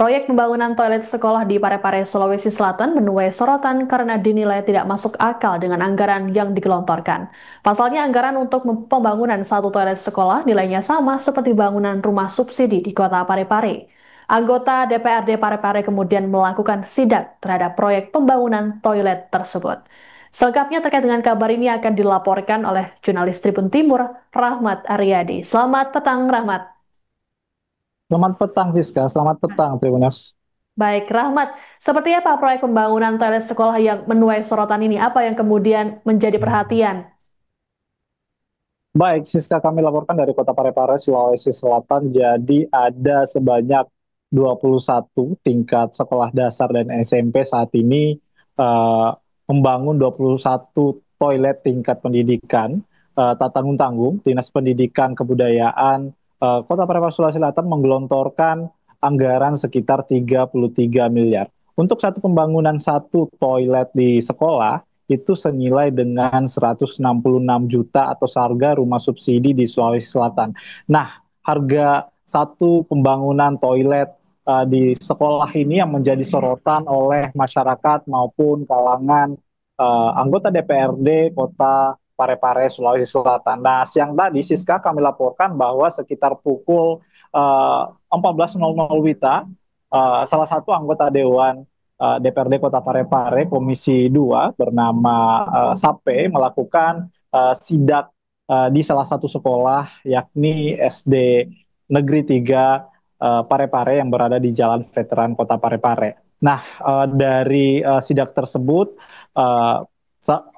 Proyek pembangunan toilet sekolah di Parepare, Sulawesi Selatan menuai sorotan karena dinilai tidak masuk akal dengan anggaran yang digelontorkan. Pasalnya anggaran untuk pembangunan satu toilet sekolah nilainya sama seperti bangunan rumah subsidi di kota Parepare. Anggota DPRD Parepare kemudian melakukan sidak terhadap proyek pembangunan toilet tersebut. Selengkapnya terkait dengan kabar ini akan dilaporkan oleh jurnalis Tribun Timur, Rahmat Aryadi. Selamat petang, Rahmat. Selamat petang, Siska. Selamat petang, Tribuners. Baik, Rahmat, seperti apa proyek pembangunan toilet sekolah yang menuai sorotan ini? Apa yang kemudian menjadi perhatian? Baik, Siska, kami laporkan dari Kota Parepare, Sulawesi Selatan. Jadi ada sebanyak 21 tingkat sekolah dasar dan SMP saat ini eh, membangun 21 toilet tingkat pendidikan. Tak tanggung-tanggung, Dinas Pendidikan Kebudayaan Kota Parepare, Sulawesi Selatan menggelontorkan anggaran sekitar 33 miliar. Untuk satu pembangunan satu toilet di sekolah, itu senilai dengan 166 juta atau seharga rumah subsidi di Sulawesi Selatan. Nah, harga satu pembangunan toilet di sekolah ini yang menjadi sorotan oleh masyarakat maupun kalangan anggota DPRD Kota Parepare, Sulawesi Selatan. Nah, siang tadi Siska kami laporkan bahwa sekitar pukul 14.00 WITA, salah satu anggota Dewan DPRD Kota Parepare Komisi 2 bernama Sape melakukan sidak di salah satu sekolah yakni SD Negeri 3 Parepare yang berada di Jalan Veteran Kota Parepare. Nah, dari sidak tersebut uh,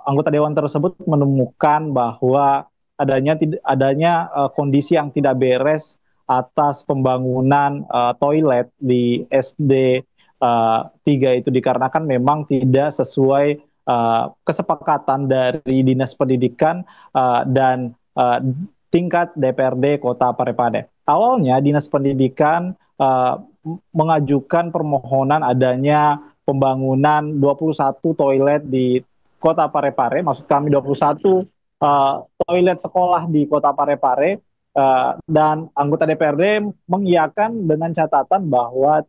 anggota dewan tersebut menemukan bahwa adanya kondisi yang tidak beres atas pembangunan toilet di SD 3 itu dikarenakan memang tidak sesuai kesepakatan dari Dinas Pendidikan dan tingkat DPRD Kota Parepare. Awalnya Dinas Pendidikan mengajukan permohonan adanya pembangunan 21 toilet di Kota Parepare, maksud kami 21 toilet sekolah di Kota Parepare, dan anggota DPRD mengiyakan dengan catatan bahwa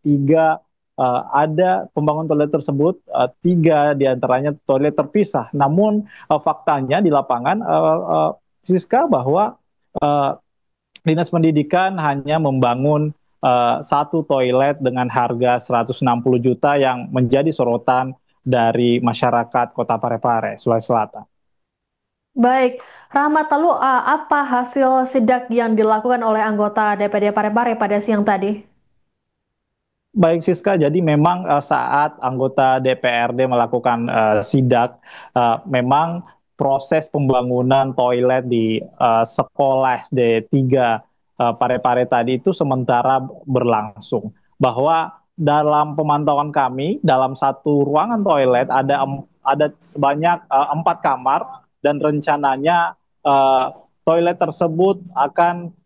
ada pembangunan toilet tersebut, tiga diantaranya toilet terpisah. Namun faktanya di lapangan, Siska, bahwa uh, Dinas Pendidikan hanya membangun satu toilet dengan harga 160 juta yang menjadi sorotan dari masyarakat Kota Parepare, Sulawesi Selatan. Baik, Rahmat, lalu apa hasil sidak yang dilakukan oleh anggota DPD Parepare pada siang tadi? Baik, Siska, jadi memang saat anggota DPRD melakukan sidak, memang proses pembangunan toilet di sekolah SD 3 Parepare tadi itu sementara berlangsung. Bahwa dalam pemantauan kami, dalam satu ruangan toilet ada sebanyak 4 kamar, dan rencananya toilet tersebut akan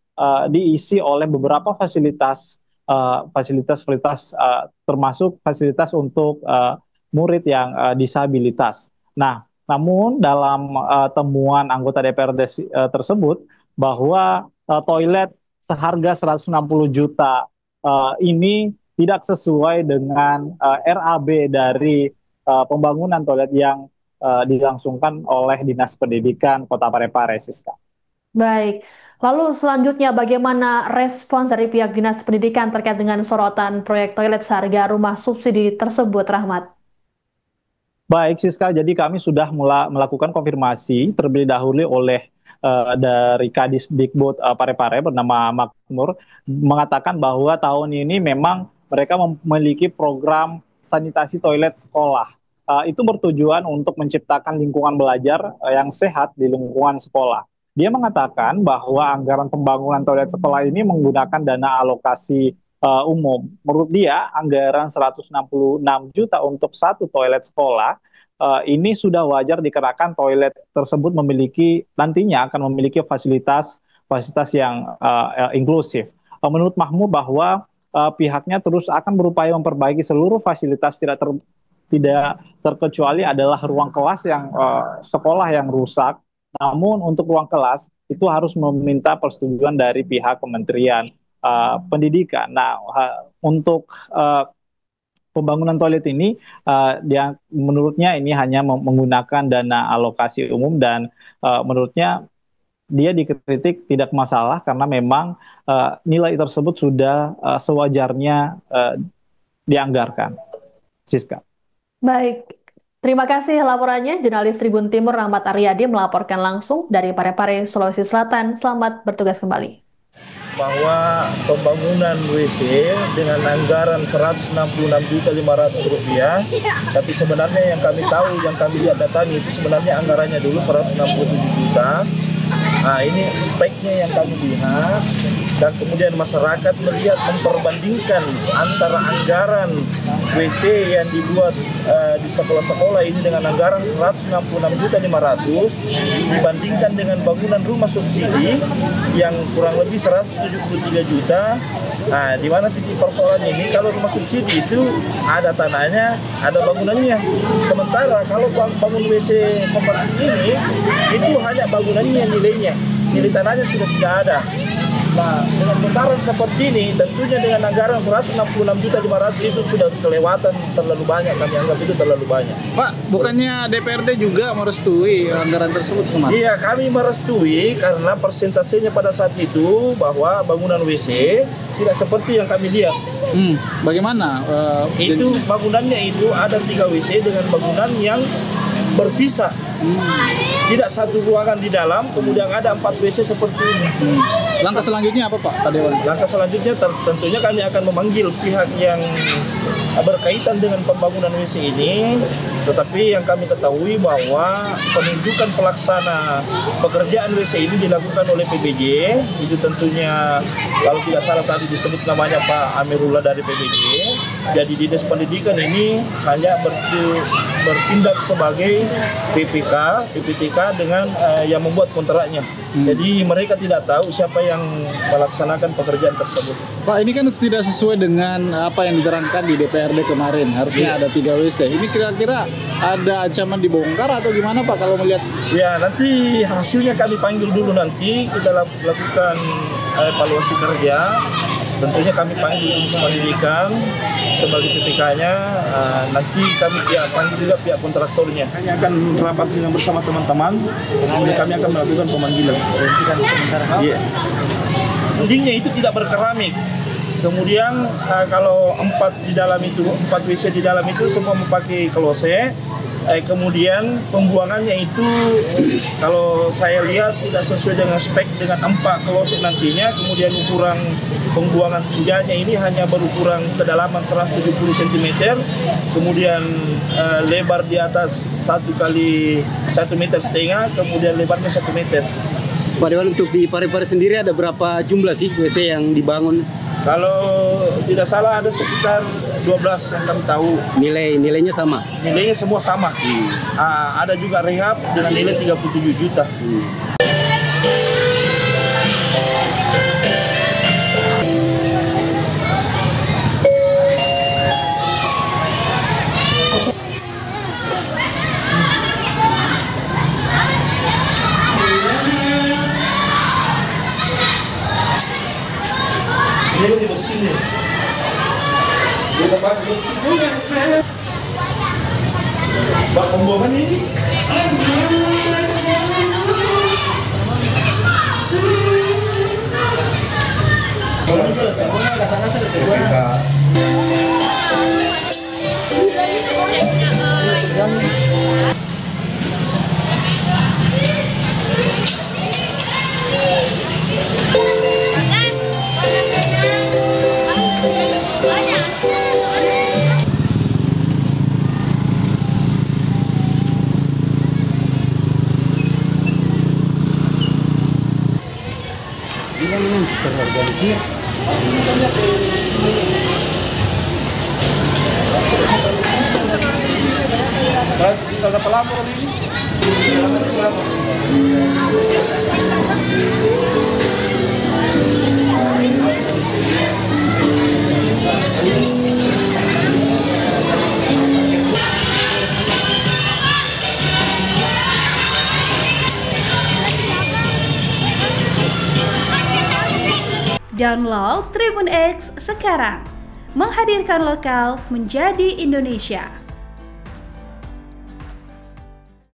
diisi oleh beberapa fasilitas-fasilitas termasuk fasilitas untuk murid yang disabilitas. Nah, namun dalam temuan anggota DPRD tersebut bahwa toilet seharga 160 juta ini tidak sesuai dengan RAB dari pembangunan toilet yang dilangsungkan oleh Dinas Pendidikan Kota Parepare, Siska. Baik, lalu selanjutnya bagaimana respons dari pihak Dinas Pendidikan terkait dengan sorotan proyek toilet seharga rumah subsidi tersebut, Rahmat? Baik, Siska, jadi kami sudah melakukan konfirmasi terlebih dahulu oleh dari Kadis Dikbud Parepare bernama Makmur, mengatakan bahwa tahun ini memang mereka memiliki program sanitasi toilet sekolah. Itu bertujuan untuk menciptakan lingkungan belajar yang sehat di lingkungan sekolah. Dia mengatakan bahwa anggaran pembangunan toilet sekolah ini menggunakan dana alokasi umum. Menurut dia, anggaran 166 juta untuk satu toilet sekolah ini sudah wajar dikarenakan toilet tersebut nantinya akan memiliki fasilitas yang inklusif. Menurut Mahmud bahwa pihaknya terus akan berupaya memperbaiki seluruh fasilitas, tidak terkecuali adalah ruang kelas yang sekolah yang rusak. Namun untuk ruang kelas itu harus meminta persetujuan dari pihak Kementerian Pendidikan. Nah, untuk pembangunan toilet ini, dia menurutnya ini hanya menggunakan dana alokasi umum dan menurutnya dia dikritik tidak masalah karena memang nilai tersebut sudah sewajarnya dianggarkan. Siska. Baik, terima kasih laporannya. Jurnalis Tribun Timur Rahmat Aryadi melaporkan langsung dari Parepare, Sulawesi Selatan. Selamat bertugas kembali. Bahwa pembangunan WC dengan anggaran Rp166.500, tapi sebenarnya yang kami tahu, yang kami lihat datanya itu sebenarnya anggarannya dulu 167 juta. Nah, ini speknya yang kami lihat, dan kemudian masyarakat melihat memperbandingkan antara anggaran WC yang dibuat di sekolah-sekolah ini dengan anggaran 166.500 dibandingkan dengan bangunan rumah subsidi yang kurang lebih 173 juta. Nah, di mana titik persoalannya ini, kalau rumah subsidi itu ada tanahnya, ada bangunannya. Sementara kalau bangun WC seperti ini, itu hanya bangunannya, nilai tanahnya sudah tidak ada. Nah, dengan besaran seperti ini, tentunya dengan anggaran 166.500 itu sudah kelewatan terlalu banyak, kami anggap itu terlalu banyak. Pak, bukannya DPRD juga merestui anggaran tersebut kemarin? Iya, kami merestui karena persentasenya pada saat itu bahwa bangunan WC tidak seperti yang kami lihat. Bagaimana? Itu bangunannya itu ada 3 WC dengan bangunan yang berpisah. Tidak satu ruangan di dalam, kemudian ada 4 WC seperti ini. Langkah selanjutnya apa Pak Pak Dewan? Langkah selanjutnya tentunya kami akan memanggil pihak yang berkaitan dengan pembangunan WC ini, tetapi yang kami ketahui bahwa penunjukan pelaksana pekerjaan WC ini dilakukan oleh PBJ. Itu tentunya kalau tidak salah tadi disebut namanya Pak Amirullah dari PBJ. Jadi Dinas Pendidikan ini hanya bertindak sebagai PPTK dengan yang membuat kontraknya. Jadi mereka tidak tahu siapa yang melaksanakan pekerjaan tersebut. Pak, ini kan tidak sesuai dengan apa yang diterangkan di DPRD kemarin. Harusnya ada 3 WC. Ini kira-kira ada ancaman dibongkar atau gimana Pak kalau melihat? Ya, nanti hasilnya kami panggil dulu, nanti kita lakukan evaluasi kerja. Tentunya kami panggil Dinas Pendidikan sebagai PPK-nya, nanti kami panggil juga pihak kontraktornya. Kami akan rapat dengan bersama teman-teman, kemudian kami akan melakukan pemanggilan. Iya. Dindingnya itu tidak berkeramik. Kemudian kalau 4 WC di dalam itu semua memakai klose. Kemudian pembuangannya itu kalau saya lihat tidak sesuai dengan spek dengan 4 kloset nantinya. Kemudian ukuran pembuangan tinjanya ini hanya berukuran kedalaman 170 cm, kemudian lebar di atas 1 kali 1,5 meter, kemudian lebarnya 1 meter. Pak Dewan, untuk di Parepare sendiri ada berapa jumlah sih WC yang dibangun? Kalau tidak salah ada sekitar 12 yang kami tahu. Nilainya sama? Nilainya semua sama. Ada juga rehab dengan nilai 37 juta. Ini di mesinnya. Kita pakai mesin juga. Bak pembuangan ini. Kalau itu pembuangan kasar-kasar tinggal dapat lapor ini. Download Tribun X sekarang, menghadirkan lokal menjadi Indonesia.